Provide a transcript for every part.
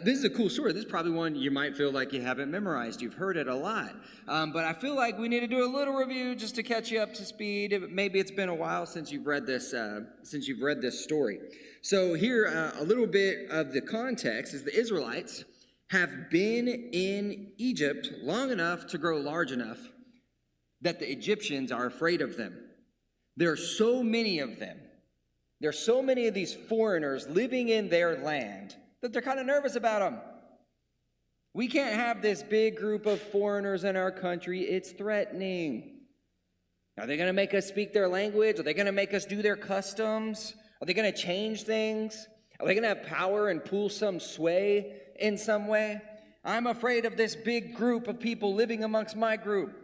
This is a cool story. This is probably one you might feel like you haven't memorized. You've heard it a lot. But I feel like we need to do a little review just to catch you up to speed. Maybe it's been a while since you've read this story. So here, a little bit of the context is the Israelites have been in Egypt long enough to grow large enough that the Egyptians are afraid of them. There are so many of them. There are so many of these foreigners living in their land that they're kind of nervous about them. We can't have this big group of foreigners in our country. It's threatening. Are they going to make us speak their language? Are they going to make us do their customs? Are they going to change things? Are they going to have power and pull some sway in some way? I'm afraid of this big group of people living amongst my group.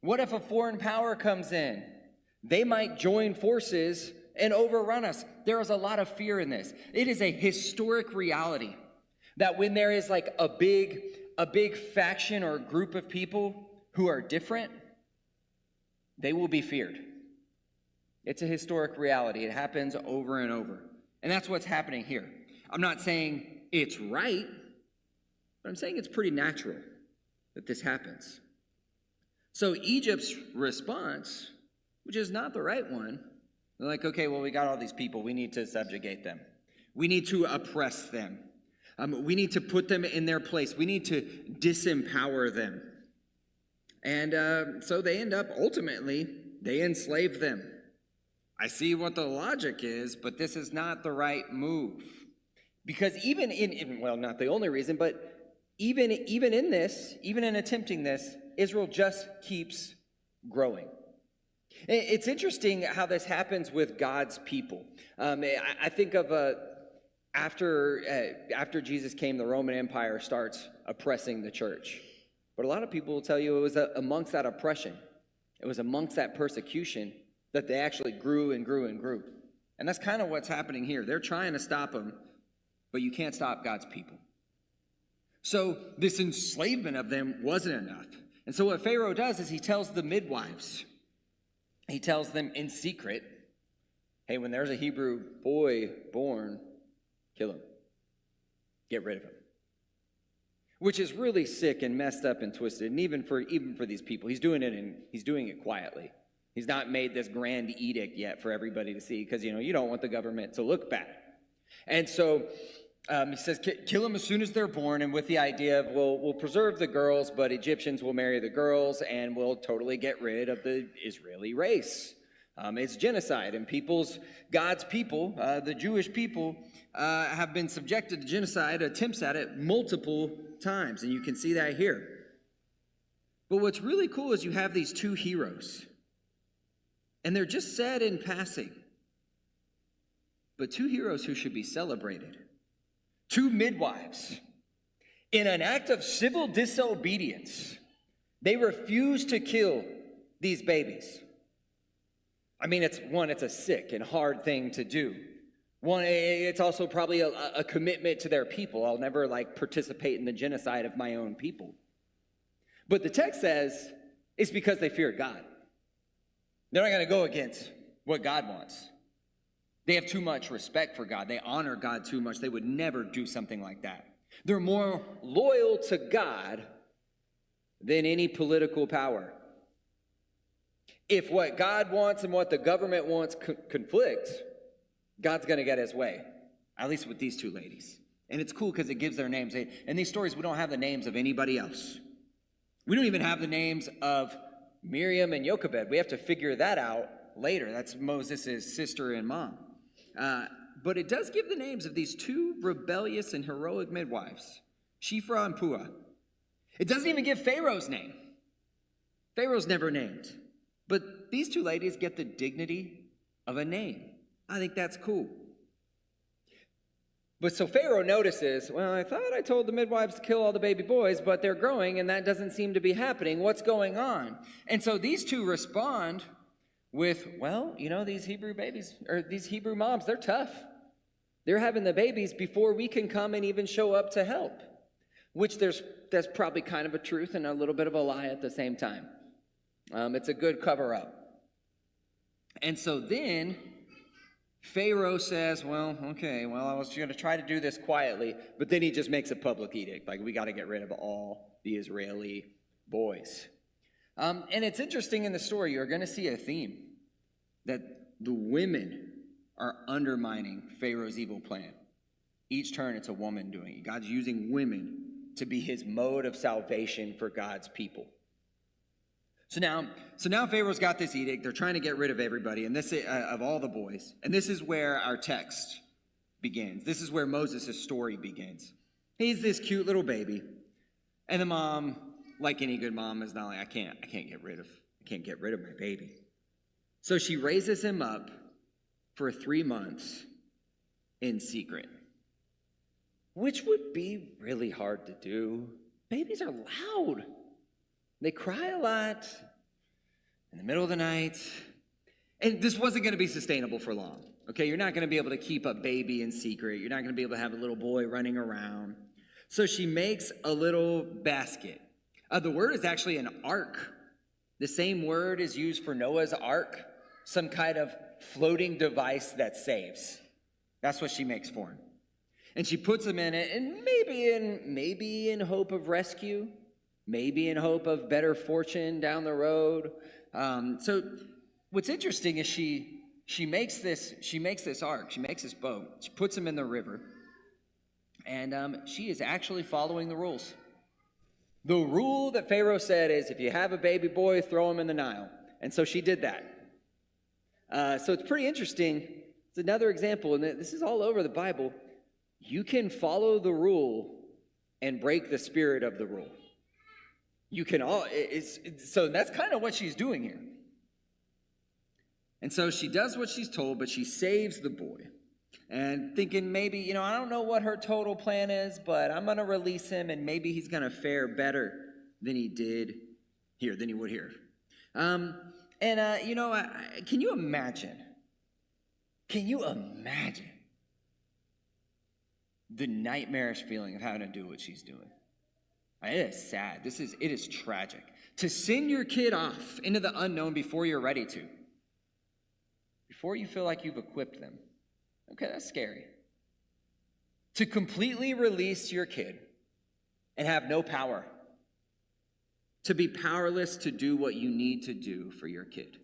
What if a foreign power comes in? They might join forces and overrun us. There is a lot of fear in this. It is a historic reality that when there is like a big faction or group of people who are different, they will be feared. It's a historic reality. It happens over and over. And that's what's happening here. I'm not saying it's right, but I'm saying it's pretty natural that this happens. So Egypt's response, which is not the right one, they're like, okay, well, we got all these people. We need to subjugate them. We need to oppress them. We need to put them in their place. We need to disempower them. And so they end up, ultimately, they enslave them. I see what the logic is, but this is not the right move. Because even well, not the only reason, but even in this, even in attempting this, Israel just keeps growing. It's interesting how this happens with God's people. I think of after Jesus came, the Roman Empire starts oppressing the church. But a lot of people will tell you it was amongst that oppression, it was amongst that persecution that they actually grew and grew and grew. And that's kind of what's happening here. They're trying to stop them, but you can't stop God's people. So this enslavement of them wasn't enough. And so what Pharaoh does is he tells the midwives, he tells them in secret, hey, when there's a Hebrew boy born, kill him. Get rid of him. Which is really sick and messed up and twisted. And even for these people, he's doing it quietly. He's not made this grand edict yet for everybody to see because, you don't want the government to look bad. And so he says, kill them as soon as they're born, and with the idea of, we'll preserve the girls, but Egyptians will marry the girls, and we'll totally get rid of the Israeli race. It's genocide, and God's people, the Jewish people, have been subjected to genocide, attempts at it multiple times, and you can see that here. But what's really cool is you have these two heroes, and they're just said in passing, but two heroes who should be celebrated. Two midwives, in an act of civil disobedience, they refuse to kill these babies. I mean, it's a sick and hard thing to do. One, it's also probably a commitment to their people. I'll never participate in the genocide of my own people. But the text says it's because they feared God. They're not going to go against what God wants. They have too much respect for God. They honor God too much. They would never do something like that. They're more loyal to God than any political power. If what God wants and what the government wants conflict, God's going to get his way, at least with these two ladies. And it's cool because it gives their names. In these stories, we don't have the names of anybody else. We don't even have the names of Miriam and Jochebed. We have to figure that out later. That's Moses' sister and mom. But it does give the names of these two rebellious and heroic midwives, Shiphrah and Puah. It doesn't even give Pharaoh's name. Pharaoh's never named. But these two ladies get the dignity of a name. I think that's cool. But so Pharaoh notices, well, I thought I told the midwives to kill all the baby boys, but they're growing and that doesn't seem to be happening. What's going on? And so these two respond with, well, these Hebrew babies, or these Hebrew moms, they're tough. They're having the babies before we can come and even show up to help. Which that's probably kind of a truth and a little bit of a lie at the same time. It's a good cover-up. And so then Pharaoh says, well, okay, well, I was going to try to do this quietly, but then he just makes a public edict. Like, we got to get rid of all the Israeli boys. And it's interesting in the story, you're going to see a theme that the women are undermining Pharaoh's evil plan. Each turn, it's a woman doing it. God's using women to be his mode of salvation for God's people. So now Pharaoh's got this edict. They're trying to get rid of everybody, and this of all the boys. And this is where our text begins. This is where Moses' story begins. He's this cute little baby, and the mom, like any good mom, is not like, I can't get rid of my baby. So she raises him up for 3 months in secret, which would be really hard to do. Babies are loud. They cry a lot in the middle of the night. And this wasn't going to be sustainable for long. Okay, you're not going to be able to keep a baby in secret. You're not going to be able to have a little boy running around. So she makes a little basket. The word is actually an ark. The same word is used for Noah's ark, some kind of floating device that saves. That's what she makes for him. And she puts him in it, and maybe in hope of rescue, maybe in hope of better fortune down the road. So what's interesting is she makes this ark, she makes this boat, she puts him in the river, and she is actually following the rules. The rule that Pharaoh said is, if you have a baby boy, throw him in the Nile. And so she did that. So it's pretty interesting. It's another example, and this is all over the Bible. You can follow the rule and break the spirit of the rule. You can so that's kind of what she's doing here. And so she does what she's told, but she saves the boy. And thinking maybe, I don't know what her total plan is, but I'm going to release him, and maybe he's going to fare better than he would here. Can you imagine? Can you imagine the nightmarish feeling of having to do what she's doing? It is sad. It is tragic. To send your kid off into the unknown before you're ready to. Before you feel like you've equipped them. Okay, that's scary. To completely release your kid and have no power. To be powerless to do what you need to do for your kid.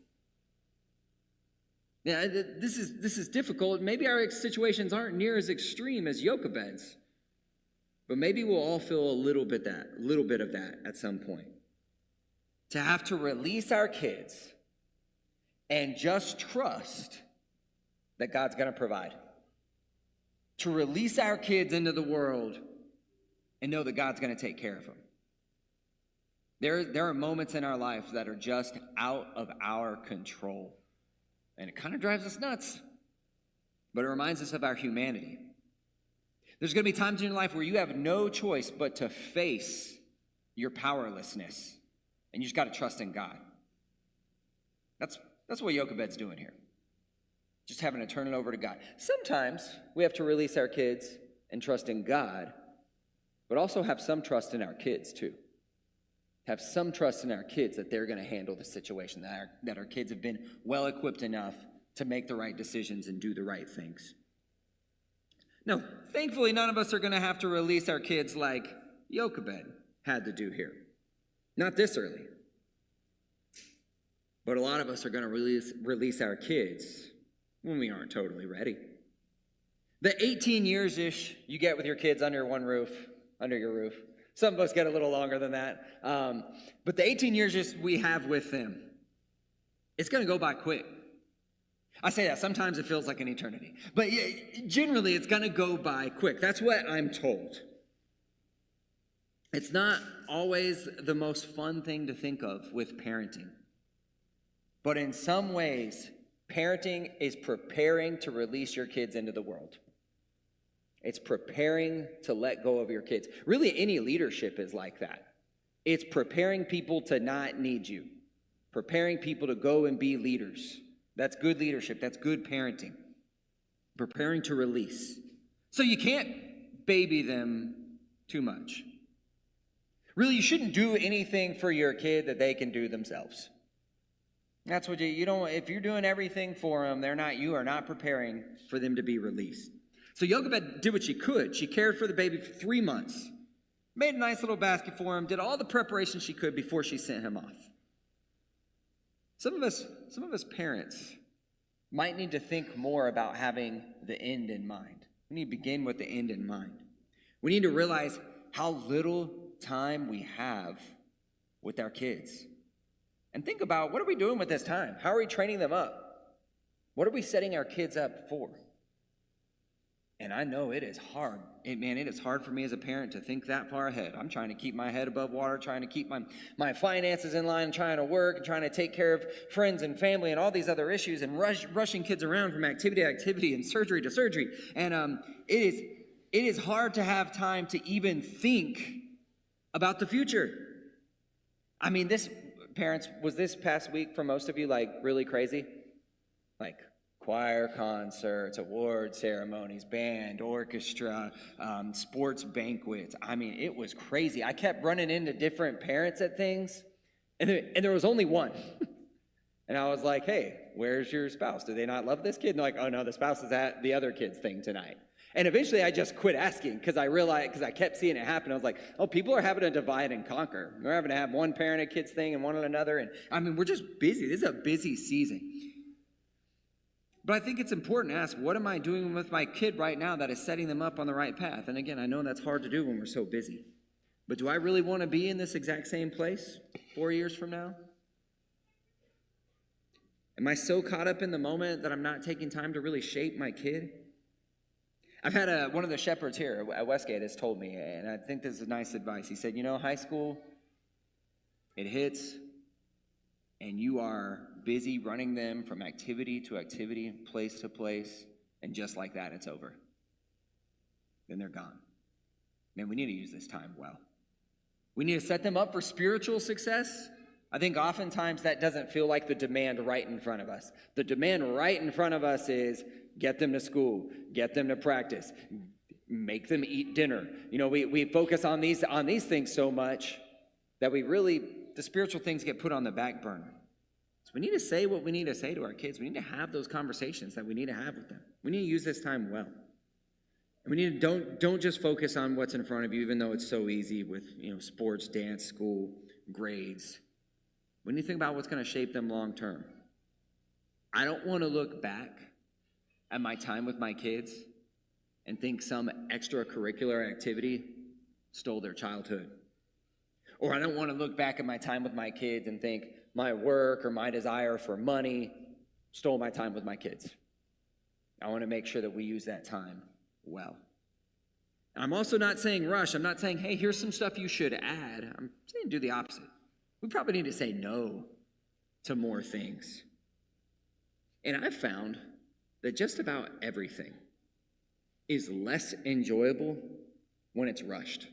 Yeah, this is difficult. Maybe our situations aren't near as extreme as Jochebed's. But maybe we'll all feel a little bit of that at some point. To have to release our kids and just trust that God's going to provide. To release our kids into the world and know that God's going to take care of them. There are moments in our life that are just out of our control. And it kind of drives us nuts. But it reminds us of our humanity. There's going to be times in your life where you have no choice but to face your powerlessness. And you just got to trust in God. That's what Jochebed's doing here. Just having to turn it over to God. Sometimes we have to release our kids and trust in God, but also have some trust in our kids too. Have some trust in our kids that they're going to handle the situation, that our kids have been well equipped enough to make the right decisions and do the right things. No, thankfully, none of us are going to have to release our kids like Jochebed had to do here. Not this early. But a lot of us are going to release our kids when we aren't totally ready. The 18 years-ish you get with your kids under your roof. Some of us get a little longer than that. But the 18 years we have with them, it's going to go by quick. I say that. Sometimes it feels like an eternity. But generally, it's going to go by quick. That's what I'm told. It's not always the most fun thing to think of with parenting. But in some ways, parenting is preparing to release your kids into the world. It's preparing to let go of your kids. Really, any leadership is like that. It's preparing people to not need you. Preparing people to go and be leaders. That's good leadership. That's good parenting. Preparing to release. So you can't baby them too much. Really, you shouldn't do anything for your kid that they can do themselves. That's what you don't, if you're doing everything for them, you are not preparing for them to be released. So Jochebed did what she could. She cared for the baby for 3 months, made a nice little basket for him, did all the preparation she could before she sent him off. Some of us parents might need to think more about having the end in mind. We need to begin with the end in mind. We need to realize how little time we have with our kids. And think about, what are we doing with this time? How are we training them up? What are we setting our kids up for? And I know it is hard. It is hard for me as a parent to think that far ahead. I'm trying to keep my head above water, trying to keep my finances in line, trying to work, and trying to take care of friends and family and all these other issues, and rushing kids around from activity to activity and surgery to surgery. And it is hard to have time to even think about the future. I mean, parents, was this past week for most of you like really crazy? Like choir concerts, award ceremonies, band, orchestra, sports banquets. I mean, it was crazy. I kept running into different parents at things, and there was only one. And I was like, hey, where's your spouse? Do they not love this kid? And they're like, oh no, the spouse is at the other kid's thing tonight. And eventually I just quit asking because I kept seeing it happen. I was like, oh, people are having to divide and conquer. They're having to have one parent at kids thing and one at another. And I mean, we're just busy. This is a busy season. But I think it's important to ask, what am I doing with my kid right now that is setting them up on the right path? And again, I know that's hard to do when we're so busy. But do I really want to be in this exact same place 4 years from now? Am I so caught up in the moment that I'm not taking time to really shape my kid? I've had one of the shepherds here at Westgate has told me, and I think this is nice advice. He said, high school, it hits, and you are busy running them from activity to activity, place to place, and just like that, it's over. Then they're gone. Man, we need to use this time well. We need to set them up for spiritual success. I think oftentimes that doesn't feel like the demand right in front of us. The demand right in front of us is get them to school, get them to practice, make them eat dinner. We focus on these things so much that the spiritual things get put on the back burner. So we need to say what we need to say to our kids. We need to have those conversations that we need to have with them. We need to use this time well. And we need to don't just focus on what's in front of you, even though it's so easy with sports, dance, school, grades. We need to think about what's going to shape them long term. I don't want to look back at my time with my kids and think some extracurricular activity stole their childhood. Or I don't want to look back at my time with my kids and think my work or my desire for money stole my time with my kids. I want to make sure that we use that time well. I'm also not saying rush. I'm not saying, hey, here's some stuff you should add. I'm saying do the opposite. We probably need to say no to more things. And I've found that just about everything is less enjoyable when it's rushed.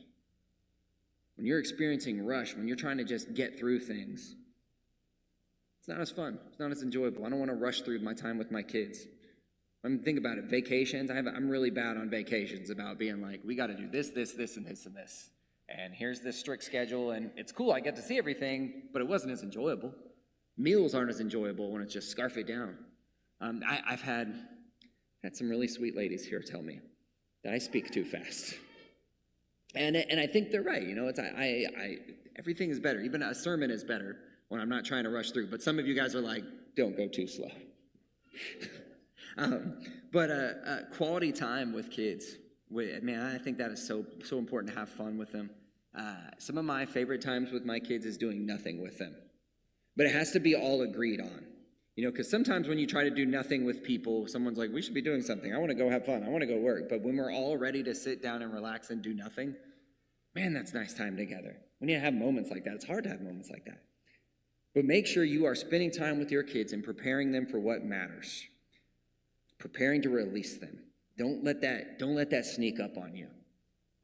When you're experiencing rush, when you're trying to just get through things, it's not as fun. It's not as enjoyable. I don't want to rush through my time with my kids. Think about it. Vacations. I'm really bad on vacations about being like, we got to do this, this, this, and this, and this. And here's this strict schedule, and it's cool. I get to see everything, but it wasn't as enjoyable. Meals aren't as enjoyable when it's just scarf it down. I've had some really sweet ladies here tell me that I speak too fast. And I think they're right. Everything is better. Even a sermon is better when I'm not trying to rush through. But some of you guys are like, don't go too slow. But quality time with kids. I think that is so important to have fun with them. Some of my favorite times with my kids is doing nothing with them. But it has to be all agreed on. Because sometimes when you try to do nothing with people, someone's like, we should be doing something. I want to go have fun. I want to go work. But when we're all ready to sit down and relax and do nothing, man, that's nice time together. We need to have moments like that. It's hard to have moments like that. But make sure you are spending time with your kids and preparing them for what matters. Preparing to release them. Don't let that sneak up on you.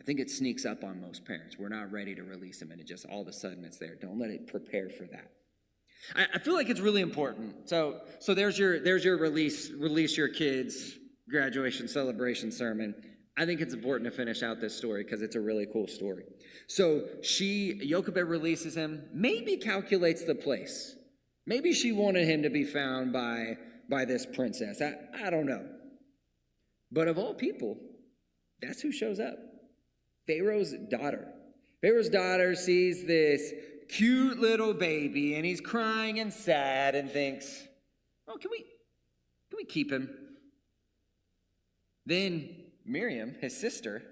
I think it sneaks up on most parents. We're not ready to release them, and it just all of a sudden it's there. Don't let it prepare for that. I feel like it's really important. So there's your release your kids graduation celebration sermon. I think it's important to finish out this story because it's a really cool story. So Jochebed releases him, maybe calculates the place. Maybe she wanted him to be found by this princess. I don't know. But of all people, that's who shows up. Pharaoh's daughter. Pharaoh's daughter sees this cute little baby, and he's crying and sad and thinks, oh, can we keep him? Then Miriam, his sister,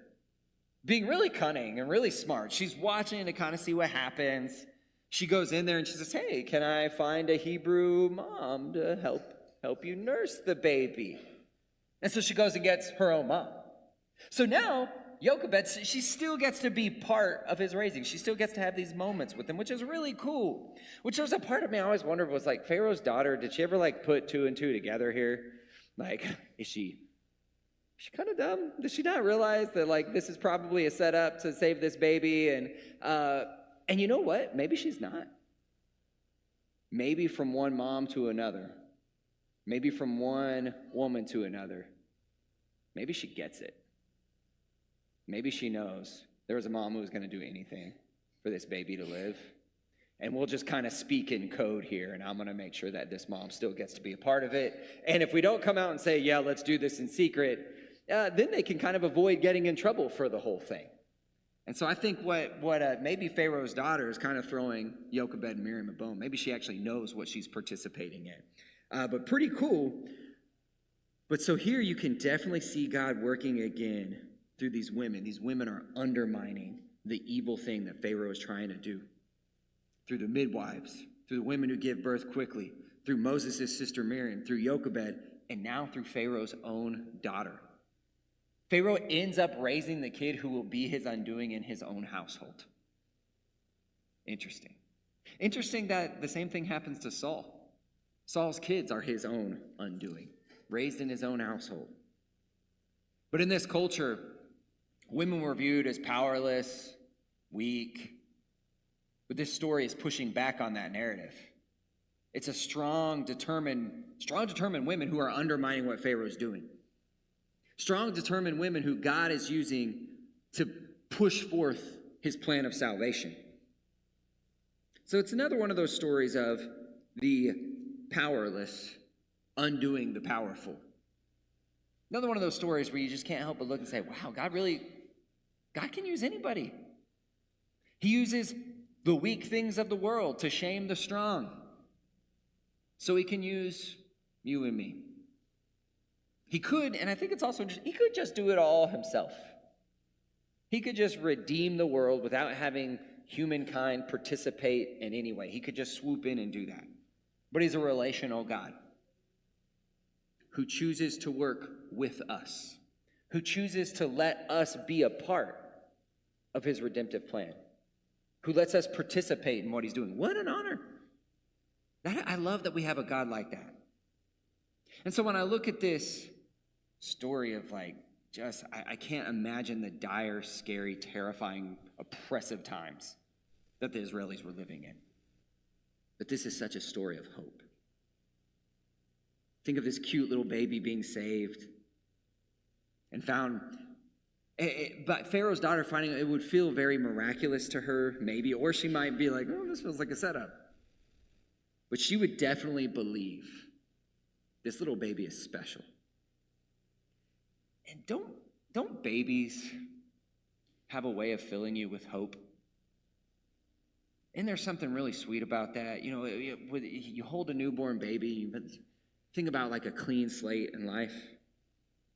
being really cunning and really smart, she's watching to kind of see what happens. She goes in there and she says, hey, can I find a Hebrew mom to help you nurse the baby? And so she goes and gets her own mom. So now, Jochebed, she still gets to be part of his raising. She still gets to have these moments with him, which is really cool. Which was a part of me I always wondered was like, Pharaoh's daughter, did she ever like put two and two together here? Like, is she kind of dumb? Does she not realize that like this is probably a setup to save this baby? And you know what? Maybe she's not. Maybe from one mom to another. Maybe from one woman to another. Maybe she gets it. Maybe she knows there was a mom who was going to do anything for this baby to live. And we'll just kind of speak in code here, and I'm going to make sure that this mom still gets to be a part of it. And if we don't come out and say, yeah, let's do this in secret, then they can kind of avoid getting in trouble for the whole thing. And so I think what maybe Pharaoh's daughter is kind of throwing Jochebed and Miriam a bone. Maybe she actually knows what she's participating in. But pretty cool. But so here you can definitely see God working again through these women. These women are undermining the evil thing that Pharaoh is trying to do. Through the midwives, through the women who give birth quickly, through Moses' sister Miriam, through Jochebed, and now through Pharaoh's own daughter. Pharaoh ends up raising the kid who will be his undoing in his own household. Interesting. Interesting that the same thing happens to Saul. Saul's kids are his own undoing, raised in his own household. But in this culture, women were viewed as powerless, weak. But this story is pushing back on that narrative. It's a strong, determined women who are undermining what Pharaoh's doing. Strong, determined women who God is using to push forth his plan of salvation. So it's another one of those stories of the powerless undoing the powerful. Another one of those stories where you just can't help but look and say, wow, God can use anybody. He uses the weak things of the world to shame the strong. So he can use you and me. He could, and I think it's also he could just do it all himself. He could just redeem the world without having humankind participate in any way. He could just swoop in and do that. But he's a relational God who chooses to work with us, who chooses to let us be a part of his redemptive plan, who lets us participate in what he's doing. What an honor. I love that we have a God like that. And so when I look at this story of I can't imagine the dire, scary, terrifying, oppressive times that the Israelis were living in. But this is such a story of hope. Think of this cute little baby being saved and found. But Pharaoh's daughter finding it would feel very miraculous to her, maybe, or she might be like, oh, this feels like a setup. But she would definitely believe this little baby is special. And don't babies have a way of filling you with hope? Isn't there something really sweet about that? You know, you hold a newborn baby, you think about like a clean slate in life,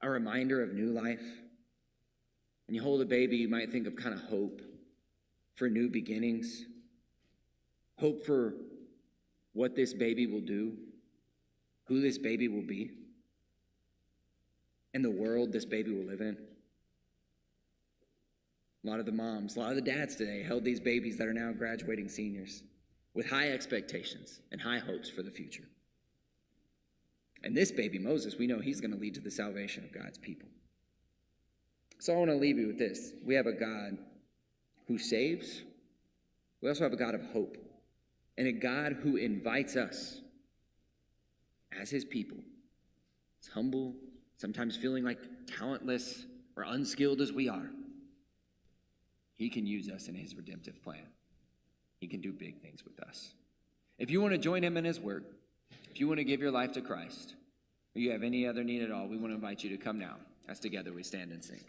a reminder of new life. And you hold a baby, you might think of kind of hope for new beginnings, hope for what this baby will do, who this baby will be, and the world this baby will live in. A lot of the moms, a lot of the dads today held these babies that are now graduating seniors with high expectations and high hopes for the future. And this baby, Moses, we know he's going to lead to the salvation of God's people. So I want to leave you with this. We have a God who saves. We also have a God of hope. And a God who invites us as his people. It's humble, sometimes feeling like talentless or unskilled as we are. He can use us in his redemptive plan. He can do big things with us. If you want to join him in his work, if you want to give your life to Christ, or you have any other need at all, we want to invite you to come now as together we stand and sing.